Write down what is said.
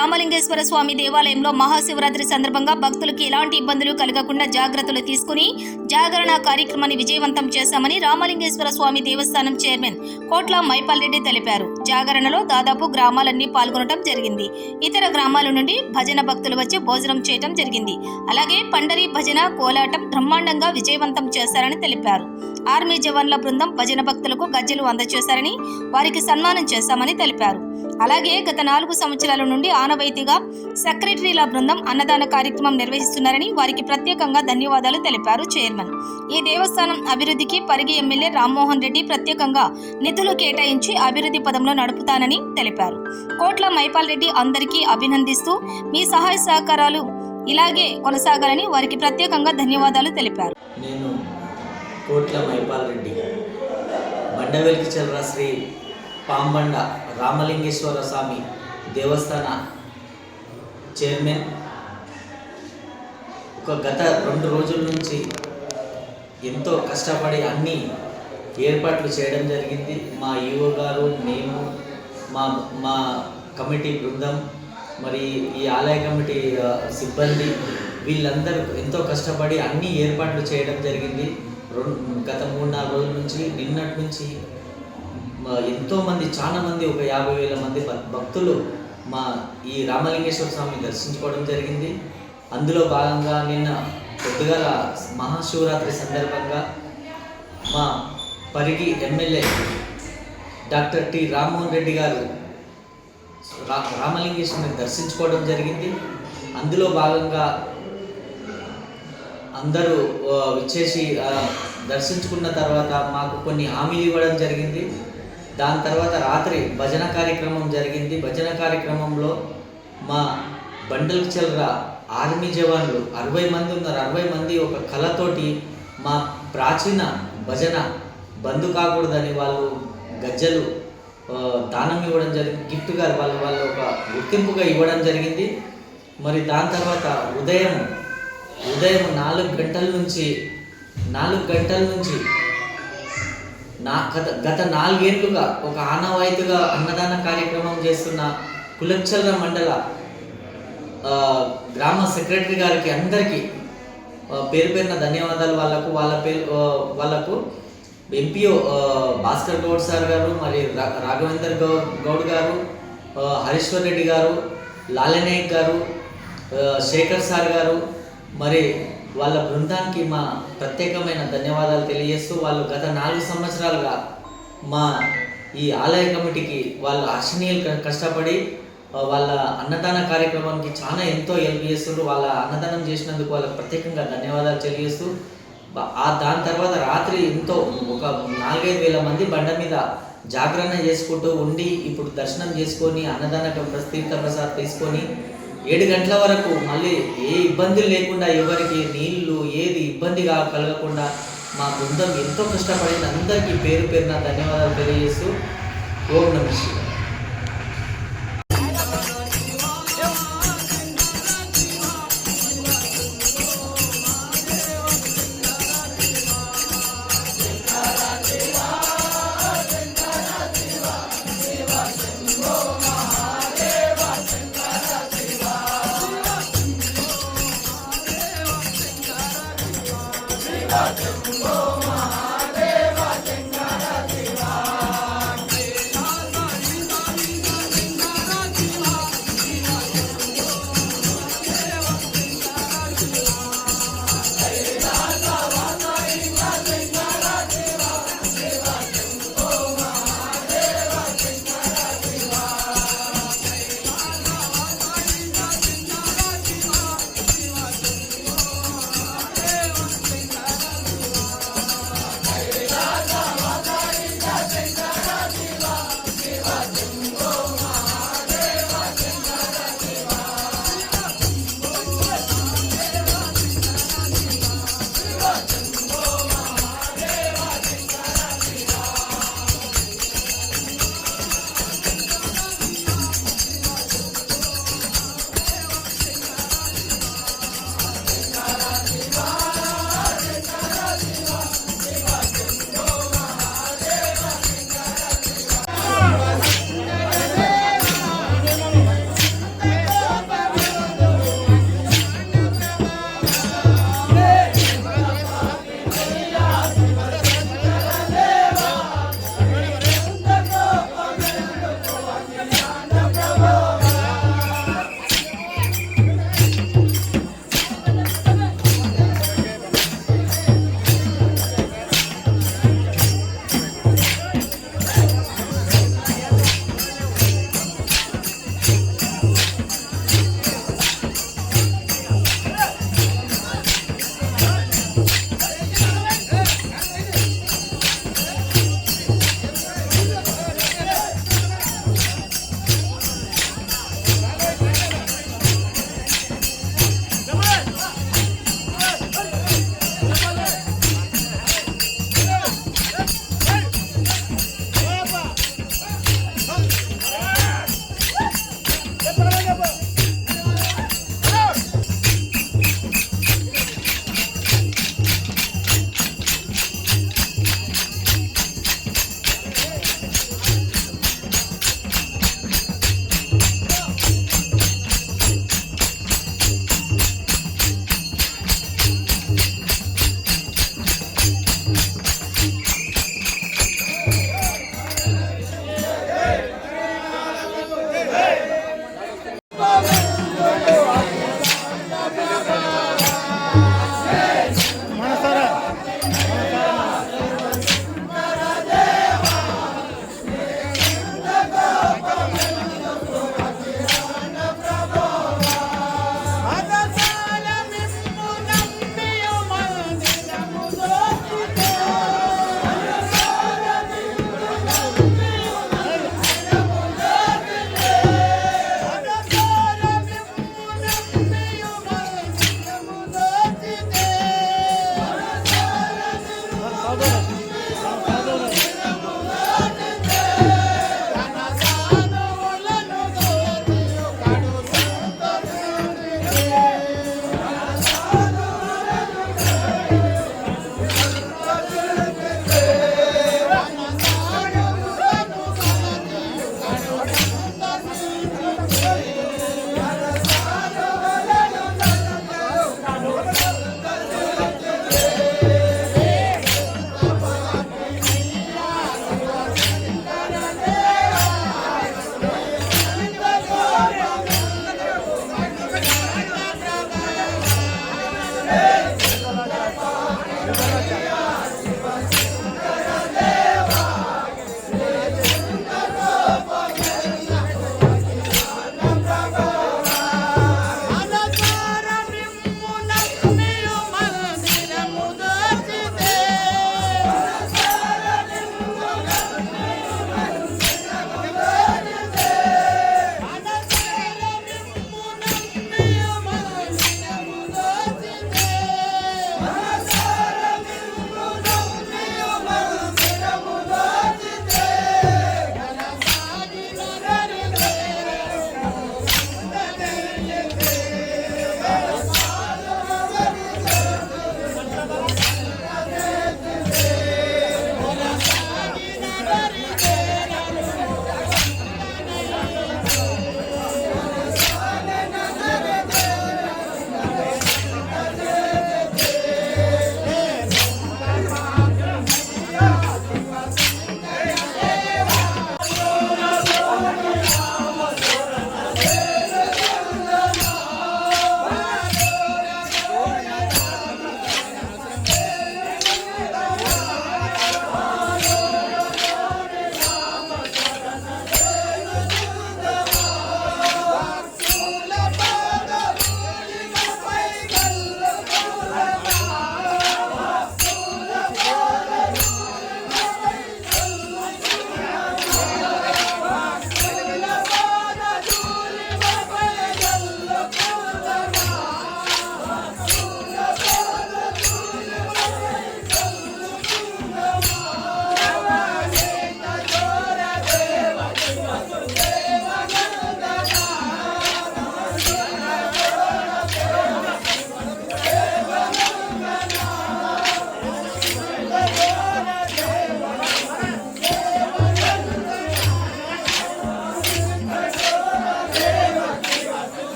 రామలింగేశ్వర స్వామి దేవాలయంలో మహాశివరాత్రి సందర్భంగా భక్తులకు ఎలాంటి ఇబ్బందులు కలగకుండా జాగ్రత్తలు తీసుకుని జాగరణ కార్యక్రమాన్ని విజయవంతం చేశామని రామలింగేశ్వర స్వామి దేవస్థానం చైర్మన్ కోట్ల మైపాల్ రెడ్డి తెలిపారు. జాగరణలో దాదాపు గ్రామాలన్నీ పాల్గొనడం జరిగింది. ఇతర గ్రామాల నుండి భజన భక్తులు వచ్చి భోజనం చేయడం జరిగింది. అలాగే పండరి భజన కోలాటం బ్రహ్మాండంగా విజయవంతం చేశారని తెలిపారు. ఆర్మీ జవాన్ల బృందం భజన భక్తులకు గజ్జెలు అందజేశారని వారికి సన్మానం చేశామని తెలిపారు. అలాగే గత 4 సంవత్సరాల నుండి ఆనవాయితీగా సెక్రటరీల బృందం అన్నదాన కార్యక్రమం నిర్వహిస్తున్నారని వారికి ప్రత్యేకంగా ధన్యవాదాలు తెలిపారు చైర్మన్. ఈ దేవస్థానం అభివృద్ధికి పరిగి ఎమ్మెల్యే రామ్మోహన్ రెడ్డి ప్రత్యేకంగా నిధులు కేటాయించి అభివృద్ధి పదంలో నడుపుతానని తెలిపారు. కోట్ల మైపాల్ రెడ్డి అందరికీ అభినందిస్తూ మీ సహాయ సహకారాలు ఇలాగే కొనసాగాలని వారికి ప్రత్యేకంగా ధన్యవాదాలు తెలిపారు. నేను కోట్ల మైపాల్ రెడ్డి బండవెల్కి చల్ర శ్రీ పాంబండ రామలింగేశ్వర స్వామి దేవస్థాన చైర్మన్. గత 2 రోజుల నుంచి ఎంతో కష్టపడి అన్ని ఏర్పాట్లు చేయడం జరిగింది. మా ఈఓ గారు, మేము, మా కమిటీ బృందం, మరి ఈ ఆలయ కమిటీ సిబ్బంది వీళ్ళందరూ ఎంతో కష్టపడి అన్ని ఏర్పాట్లు చేయడం జరిగింది. గత 3-4 రోజుల నుంచి, నిన్నటి నుంచి ఎంతోమంది, చాలా మంది, ఒక 50,000 మంది భక్తులు మా ఈ రామలింగేశ్వర స్వామిని దర్శించుకోవడం జరిగింది. అందులో భాగంగా నిన్న పొద్దుగాల మహాశివరాత్రి సందర్భంగా మా Parigi MLA doctor T Rammohan Reddy గారు రామలింగేశ్వరుని దర్శించుకోవడం జరిగింది. అందులో భాగంగా అందరూ విచ్చేసి దర్శించుకున్న తర్వాత మాకు కొన్ని హామీలు ఇవ్వడం జరిగింది. దాని తర్వాత రాత్రి భజన కార్యక్రమం జరిగింది. భజన కార్యక్రమంలో మా బండల్ చల్ర ఆర్మీ జవాన్లు 60 మంది ఉన్నారు. 60 మంది ఒక కళతోటి మా ప్రాచీన భజన బంద్ కాకూడదని వాళ్ళు గజ్జలు దానం ఇవ్వడం జరిగింది. గిఫ్ట్గా వాళ్ళు ఒక గుర్తింపుగా ఇవ్వడం జరిగింది. మరి దాని తర్వాత ఉదయం 4 గంటల నుంచి గత 4 ఏళ్ళుగా ఒక ఆనవాయితీగా అన్నదాన కార్యక్రమం చేస్తున్న కులచల్ర మండల గ్రామ సెక్రటరీ గారికి అందరికీ పేరు పేరున ధన్యవాదాలు. వాళ్ళకు ఎంపీఓ భాస్కర్ గౌడ్ సార్ గారు, మరి రాఘవేందర్ గౌడ్ గారు, హరీశ్వర్ రెడ్డి గారు, లాలనాయక్ గారు, శేఖర్ సార్ గారు, మరి వాళ్ళ బృందానికి మా ప్రత్యేకమైన ధన్యవాదాలు తెలియజేస్తూ, వాళ్ళు గత 4 సంవత్సరాలుగా మా ఈ ఆలయ కమిటీకి వాళ్ళు అర్చనీయులు కష్టపడి వాళ్ళ అన్నదాన కార్యక్రమానికి ఎంతో హెల్ప్ చేస్తుండ్రు. వాళ్ళ అన్నదానం చేసినందుకు వాళ్ళకి ప్రత్యేకంగా ధన్యవాదాలు తెలియజేస్తూ, దాని తర్వాత రాత్రి ఎంతో ఒక 4-5 వేల మంది బండ మీద జాగరణ చేసుకుంటూ ఉండి, ఇప్పుడు దర్శనం చేసుకొని అన్నదాన తీర్థ ప్రసాద్ తీసుకొని 7 గంటల వరకు మళ్ళీ ఏ ఇబ్బందులు లేకుండా, ఎవరికి నీళ్లు ఏది ఇబ్బందిగా కలగకుండా మా బృందం ఎంతో కష్టపడింది. అందరికీ పేరు పేరున ధన్యవాదాలు తెలియజేస్తూ ఓం నమః శివాయ. Shivaya.